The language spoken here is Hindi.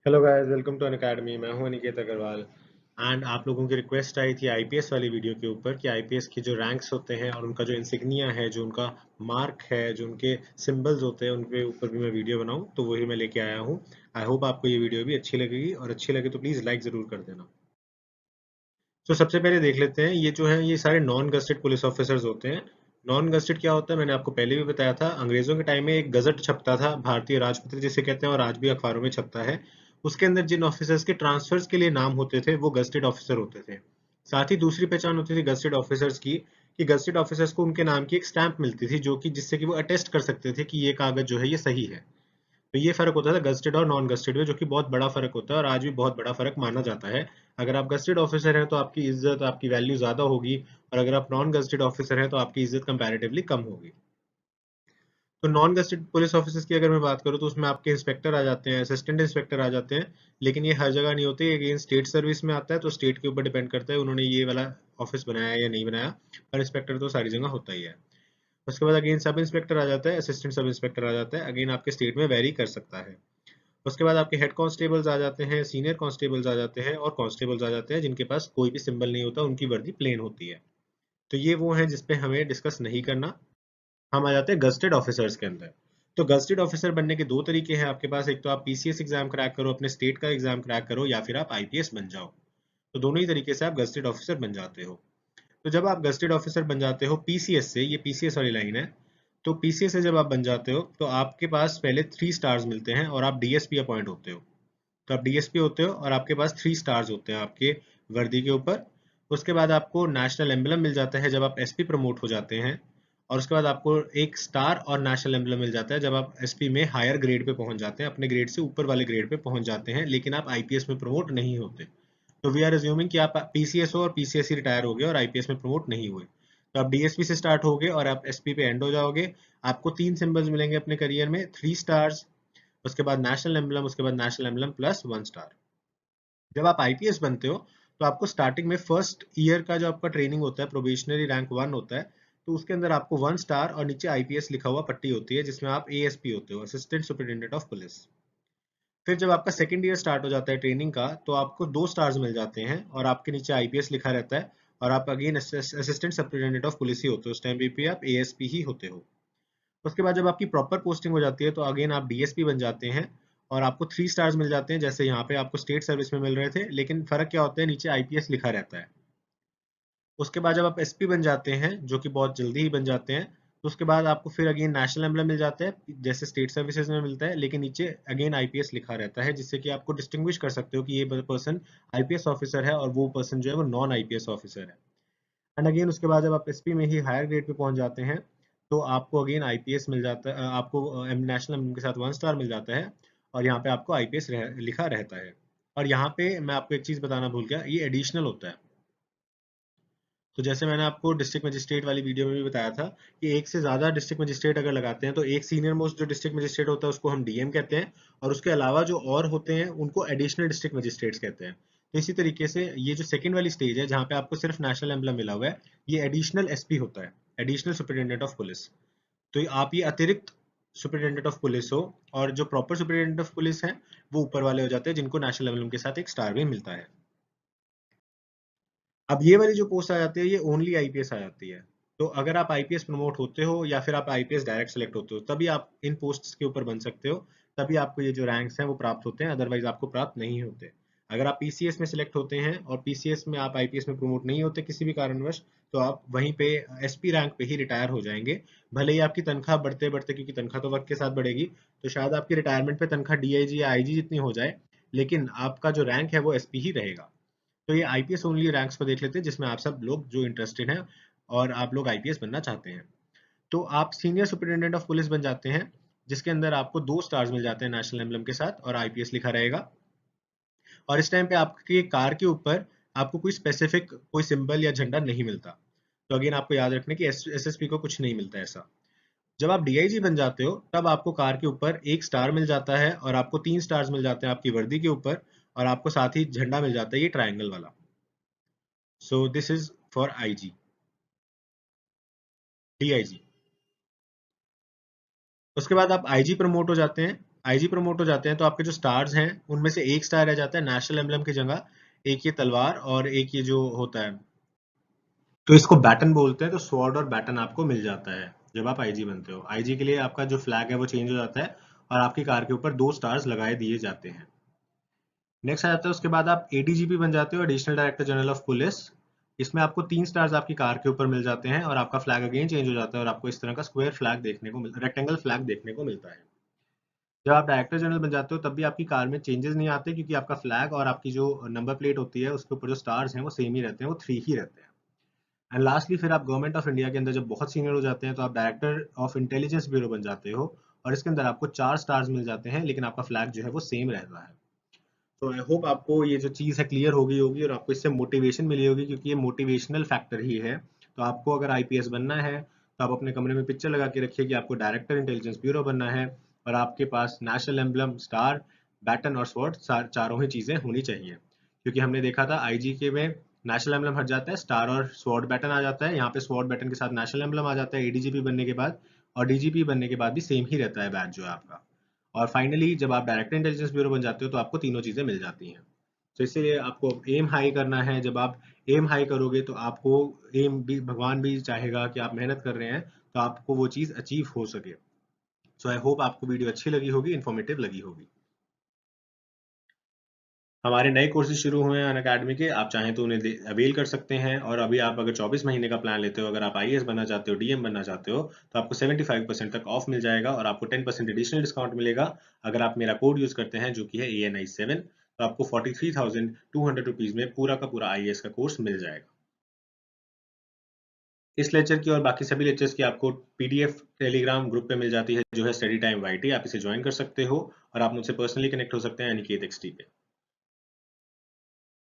Hello guys, welcome to an academy. मैं हूं अनिकेत अग्रवाल। एंड आप लोगों की रिक्वेस्ट आई थी आईपीएस वाली वीडियो के ऊपर कि आईपीएस की जो रैंक्स होते हैं और उनका जो इंसिग्निया है, जो उनका मार्क है, जो उनके सिंबल्स होते हैं, उनके ऊपर भी मैं वीडियो बनाऊं, तो वही मैं लेके आया हूं। आई होप आपको ये वीडियो भी अच्छी लगेगी, और अच्छी लगे तो प्लीज़ लाइक ज़रूर कर देना। तो सबसे पहले देख लेते हैं, ये जो है ये सारे नॉन गस्टेड पुलिस ऑफिसर्स होते हैं। नॉन गस्टेड क्या होता है, मैंने आपको पहले भी बताया था। अंग्रेजों के टाइम में एक गजट छपता था, भारतीय राजपत्र जिसे कहते हैं, और आज भी अखबारों में छपता है। उसके अंदर जिन ऑफिसर्स के ट्रांसफर्स के लिए नाम होते थे वो गस्टेड ऑफिसर होते थे। साथ ही दूसरी पहचान होती थी गस्टेड ऑफिसर्स की, कि गस्टेड ऑफिसर्स को उनके नाम की एक स्टैंप मिलती थी, जो कि जिससे कि वो अटेस्ट कर सकते थे कि ये कागज जो है ये सही है। तो ये फ़र्क होता था गज़टेड और नॉन गज़टेड में, जो कि बहुत बड़ा फ़र्क होता है और आज भी बहुत बड़ा फ़र्क माना जाता है। अगर आप गज़टेड ऑफ़िसर हैं तो आपकी इज़्ज़त, आपकी वैल्यू ज़्यादा होगी, और अगर आप नॉन गज़टेड ऑफ़िसर हैं तो आपकी इज़्ज़त कंपैरेटिवली कम होगी। तो नॉन गज़टेड पुलिस ऑफ़िसर्स की अगर मैं बात करूँ तो उसमें आपके इंस्पेक्टर आ जाते हैं, असिस्टेंट इंस्पेक्टर आ जाते हैं, लेकिन ये हर जगह नहीं होते। अगेन स्टेट सर्विस में आता है, तो स्टेट के ऊपर डिपेंड करता है उन्होंने ये वाला ऑफ़िस बनाया है या नहीं बनाया, पर इंस्पेक्टर तो सारी जगह होता ही है। उसके बाद अगेन सब इंस्पेक्टर आ जाता है, असिस्टेंट सब इंस्पेक्टर आ जाता है, अगेन आपके स्टेट में वेरी कर सकता है। उसके बाद आपके हेड कांस्टेबल्स आ जाते हैं, सीनियर कांस्टेबल्स आ जाते हैं, और कांस्टेबल्स आ जाते हैं जिनके पास कोई भी सिंबल नहीं होता, उनकी वर्दी प्लेन होती है। तो ये वो हैं जिस पे हमें डिस्कस नहीं करना। हम आ जाते हैं गस्टेड ऑफिसर्स के अंदर। तो गस्टेड ऑफिसर बनने के दो तरीके हैं आपके पास। एक तो आप पीसीएस एग्जाम क्रैक करो, अपने स्टेट का एग्जाम क्रैक करो, या फिर आप आईपीएस बन जाओ। तो दोनों ही तरीके से आप गस्टेड ऑफिसर बन जाते हो। तो जब आप गस्टेड ऑफिसर बन जाते हो पीसीएस से, ये पीसीएस वाली लाइन है, तो पीसीएस से जब आप बन जाते हो तो आपके पास पहले 3 स्टार्स मिलते हैं और आप डीएसपी अपॉइंट होते हो। तो आप डीएसपी होते हो और आपके पास 3 स्टार्स होते हैं आपके वर्दी के ऊपर। उसके बाद आपको नेशनल एम्बलम मिल जाता है जब आप एसपी प्रमोट हो जाते हैं। और उसके बाद आपको एक स्टार और नेशनल एम्बलम मिल जाता है जब आप एसपी में हायर ग्रेड पे पहुंच जाते हैं, अपने ग्रेड से ऊपर वाले ग्रेड पे पहुंच जाते हैं, लेकिन आप आईपीएस में प्रमोट नहीं होते। तो वी आर अज्यूमिंग कि आप पीसीएस हो और पीसीएस ही रिटायर हो गए और आईपीएस में प्रमोट नहीं हुए। तो आप डीएसपी से स्टार्ट हो गए और आप एसपी पे एंड हो जाओगे। आपको 3 सिंबल्स मिलेंगे अपने करियर में, 3 स्टार्स, उसके बाद नेशनल एम्बलम, उसके बाद नेशनल एम्बलम प्लस 1 स्टार। जब आप आईपीएस बनते हो तो आपको स्टार्टिंग में फर्स्ट ईयर का जो आपका ट्रेनिंग होता है, प्रोबेशनरी रैंक 1 होता है, तो उसके अंदर आपको 1 स्टार और नीचे आईपीएस लिखा हुआ पट्टी होती है, जिसमें आप एएसपी होते हो, असिस्टेंट सुपरिटेंडेंट ऑफ पुलिस। फिर जब आपका सेकंड ईयर स्टार्ट हो जाता है ट्रेनिंग का, तो आपको 2 स्टार्स मिल जाते हैं और आपके नीचे आईपीएस लिखा रहता है, और आप again assistant superintendent of police ही होते हो। उस टाइम पे आप एएसपी ही होते हो। उसके बाद जब आपकी प्रॉपर पोस्टिंग हो जाती है तो अगेन आप डीएसपी बन जाते हैं, और आपको 3 स्टार्स मिल जाते हैं, जैसे यहाँ पे आपको स्टेट सर्विस में मिल रहे थे, लेकिन फर्क क्या होता है, नीचे आईपीएस लिखा रहता है। उसके बाद जब आप एसपी बन जाते हैं, जो कि बहुत जल्दी ही बन जाते हैं, तो उसके बाद आपको फिर अगेन नेशनल एम्बलम मिल जाता है, जैसे स्टेट सर्विसेज में मिलता है, लेकिन नीचे अगेन आईपीएस लिखा रहता है, जिससे कि आपको डिस्टिंग्विश कर सकते हो कि ये पर्सन आईपीएस ऑफिसर है और वो पर्सन जो है वो नॉन आईपीएस ऑफिसर है। एंड अगेन उसके बाद जब आप एसपी में ही हायर ग्रेड पे पहुंच जाते हैं, तो आपको अगेन आईपीएस मिल जाता है, आपको नेशनल एम्बलम के साथ 1 स्टार मिल जाता है, और यहाँ पे आपको आईपीएस लिखा रहता है। और यहाँ पे मैं आपको एक चीज बताना भूल गया, ये एडिशनल होता है। तो जैसे मैंने आपको डिस्ट्रिक्ट मजिस्ट्रेट वाली वीडियो में भी बताया था कि एक से ज़्यादा डिस्ट्रिक्ट मजिस्ट्रेट अगर लगाते हैं तो एक सीनियर मोस्ट जो डिस्ट्रिक्ट मजिस्ट्रेट होता है उसको हम डीएम कहते हैं, और उसके अलावा जो और होते हैं उनको एडिशनल डिस्ट्रिक्ट मजिस्ट्रेट्स कहते हैं। तो इसी तरीके से ये जो सेकंड वाली स्टेज है, जहाँ पे आपको सिर्फ नेशनल एम्बलम मिला हुआ है, ये एडिशनल एसपी होता है, एडिशनल सुपरिटेंडेंट ऑफ पुलिस। तो आप ये अतिरिक्त सुपरिटेंडेंट ऑफ पुलिस हो, और जो प्रॉपर सुपरिटेंडेंट ऑफ पुलिस है वो ऊपर वाले हो जाते हैं, जिनको नेशनल एम्बलम के साथ एक स्टार भी मिलता है। अब ये वाली जो पोस्ट आ जाती है ये ओनली आईपीएस आ जाती है। तो अगर आप आईपीएस प्रमोट होते हो या फिर आप आईपीएस डायरेक्ट सेलेक्ट होते हो, तभी आप इन पोस्ट्स के ऊपर बन सकते हो, तभी आपको ये जो रैंक्स हैं वो प्राप्त होते हैं, अदरवाइज आपको प्राप्त नहीं होते। अगर आप पीसीएस में सिलेक्ट होते हैं और पीसीएस में आप आईपीएस में प्रमोट नहीं होते किसी भी कारणवश, तो आप वहीं पे एसपी रैंक पे ही रिटायर हो जाएंगे। भले ही आपकी तनख्वाह बढ़ते बढ़ते, क्योंकि तनख्वाह तो वक्त के साथ बढ़ेगी, तो शायद आपकी रिटायरमेंट पे तनख्वाह डीआईजी या आईजी जितनी हो जाए, लेकिन आपका जो रैंक है वो एसपी ही रहेगा। तो ये आईपीएस ओनली रैंक्स को देख लेते हैं, जिसमें आप सब लोग जो इंटरेस्टेड हैं और आप लोग आईपीएस बनना चाहते हैं। तो आप सीनियर सुपरिटेंडेंट ऑफ पुलिस बन जाते हैं, जिसके अंदर आपको 2 स्टार्स मिल जाते हैं नेशनल एम्बलम के साथ, और आईपीएस लिखा रहेगा। और इस टाइम पे आपकी कार के ऊपर आपको कोई स्पेसिफिक कोई सिंबल या झंडा नहीं मिलता। तो अगेन आपको याद रखना कि एसएसपी को कुछ नहीं मिलता ऐसा। जब आप डीआईजी बन जाते हो तब आपको कार के ऊपर एक स्टार मिल जाता है, और आपको 3 स्टार्स मिल जाते हैं आपकी वर्दी के ऊपर, और आपको साथ ही झंडा मिल जाता है, ये ट्रायंगल वाला। So this is for IG, DIG. उसके बाद आप आईजी प्रमोट हो जाते हैं। आईजी प्रमोट हो जाते हैं तो आपके जो स्टार्स हैं उनमें से एक स्टार रह जाता है नेशनल एम्बलम की जगह, एक ये तलवार और एक ये जो होता है, तो इसको बैटन बोलते हैं। तो स्वॉर्ड और बैटन आपको मिल जाता है जब आप आईजी बनते हो। आईजी के लिए आपका जो फ्लैग है वो चेंज हो जाता है और आपकी कार के ऊपर 2 स्टार्स लगाए दिए जाते हैं। नेक्स्ट आ जाता है उसके बाद आप एडीजीपी बन जाते हो, additional director general of police. इसमें आपको 3 स्टार्स आपकी कार के ऊपर मिल जाते हैं और आपका फ्लैग अगेन चेंज हो जाता है और आपको इस तरह का स्क्वायर फ्लैग देखने को रेक्टेंगल फ्लैग देखने को मिलता है। जब आप डायरेक्टर जनरल बन जाते हो तब भी आपकी कार में चेंजेस नहीं आते, क्योंकि आपका फ्लैग और आपकी जो नंबर प्लेट होती है उसके ऊपर जो स्टार्स हैं वो सेम ही रहते हैं, वो 3 ही रहते हैं। एंड लास्टली फिर आप गवर्नमेंट ऑफ इंडिया के अंदर जब बहुत सीनियर हो जाते हैं तो आप डायरेक्टर ऑफ इंटेलिजेंस ब्यूरो बन जाते हो और इसके अंदर आपको 4 स्टार्स मिल जाते हैं, लेकिन आपका फ्लैग जो है वो सेम रहता है। तो आई होप आपको ये जो चीज़ है क्लियर हो गई होगी और आपको इससे मोटिवेशन मिली होगी, क्योंकि ये मोटिवेशनल फैक्टर ही है। तो आपको अगर आईपीएस बनना है तो आप अपने कमरे में पिक्चर लगा के रखिए कि आपको डायरेक्टर इंटेलिजेंस ब्यूरो बनना है और आपके पास नेशनल एम्बलम, स्टार, बैटन और स्वॉर्ड चारों ही चीज़ें होनी चाहिए। क्योंकि हमने देखा था आईजी के में नेशनल एम्बलम हट जाता है, स्टार और स्वॉर्ड बैटन आ जाता है, यहाँ पे स्वॉर्ड बैटन के साथ नेशनल एम्बलम आ जाता है एडीजीपी बनने के बाद, और डीजीपी बनने के बाद भी सेम ही रहता है बैच जो है आपका। और फाइनली जब आप डायरेक्टर इंटेलिजेंस ब्यूरो बन जाते हो तो आपको तीनों चीजें मिल जाती हैं। तो इसीलिए आपको एम हाई करना है। जब आप एम हाई करोगे तो आपको एम भी, भगवान भी चाहेगा कि आप मेहनत कर रहे हैं तो आपको वो चीज अचीव हो सके। सो आई होप आपको वीडियो अच्छी लगी होगी, इन्फॉर्मेटिव लगी होगी। हमारे नए कोर्सेज शुरू हुए हैं अनअकैडमी के, आप चाहें तो उन्हें अवेल कर सकते हैं। और अभी आप अगर 24 महीने का प्लान लेते हो, अगर आप आईएएस बनना चाहते हो, डीएम बनना चाहते हो, तो आपको 75% तक ऑफ मिल जाएगा और आपको 10% एडिशनल डिस्काउंट मिलेगा अगर आप मेरा कोड यूज करते हैं जो कि है ANI7। तो आपको 43,200 रुपीज में पूरा का पूरा आईएएस का कोर्स मिल जाएगा। इस लेक्चर की और बाकी सभी लेक्चर्स की आपको पीडीएफ टेलीग्राम ग्रुप पे मिल जाती है जो है स्टडी टाइम वाईटी। आप इसे ज्वाइन कर सकते हो और आप मुझसे पर्सनली कनेक्ट हो सकते हैं अनिकेत XT पे।